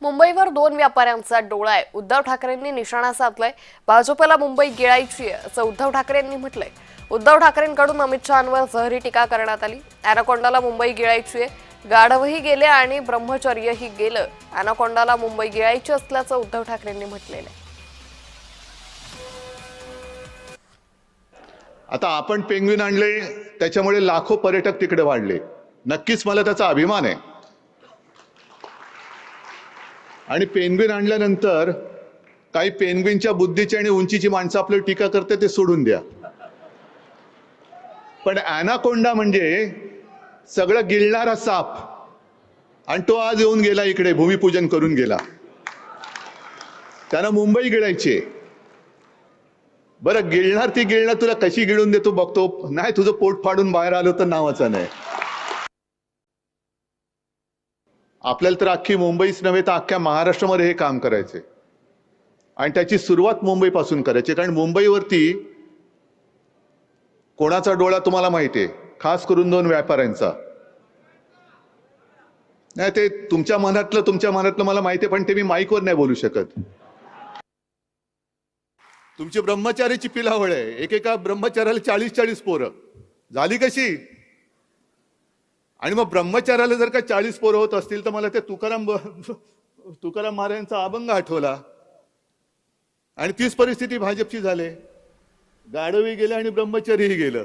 मुंबईवर दोन व्यापाऱ्यांचा डोळा आहे. उद्धव ठाकरेंनी निशाणा साधलाय. भाजपला मुंबई गिळायची आहे असं उद्धव ठाकरेंनी म्हटलंय. उद्धव ठाकरेंकडून अमित शहांवर जहरी टीका करण्यात आली. अॅनाकोंडाला मुंबई गिळायची आहे. गाढवही गेले आणि ब्रह्मचर्यही गेलं. अॅनाकोंडाला मुंबई गिळायची असल्याचं उद्धव ठाकरेंनी म्हटलेलं आहे. आता आपण पेंग्विन आणले, त्याच्यामुळे लाखो पर्यटक तिकडे वाढले. नक्कीच मला त्याचा अभिमान आहे. आणि पेंग्विन आणल्यानंतर काही पेंग्विनच्या बुद्धीची आणि उंचीची माणसं आपल्याला टीका करते, ते सोडून द्या. पण अॅनाकोंडा म्हणजे सगळं गिळणारा साप, आणि तो आज येऊन गेला इकडे, भूमिपूजन करून गेला. त्यानं मुंबई गिळायची. बरं, गिळणार ती गिळणार, तुला कशी गिळून देतो बघतो. नाही, तुझं पोट फाडून बाहेर आलो तर नावाचं नाही. आपल्याला तर अख्खी मुंबईच नव्हे तर अख्ख्या महाराष्ट्रामध्ये हे काम करायचे, आणि त्याची सुरुवात मुंबईपासून करायची. कारण मुंबईवरती कोणाचा डोळा तुम्हाला माहितीये, खास करून दोन व्यापाऱ्यांचा. नाही, ते तुमच्या मनातलं मला माहितीये, पण ते मी माईकवर नाही बोलू शकत. तुमची ब्रह्मचार्याची पिलावळ आहे. एकेका ब्रह्मचार्याला 40-40 पोरं झाली कशी? आणि मग ब्रह्मचार्याला जर का 40 पोरं होत असतील तर मला ते तुकाराम महाराजांचा अभंग आठवला. आणि तीच परिस्थिती भाजपची झाली. गाढवही गेले आणि ब्रह्मचर्यही गेलं.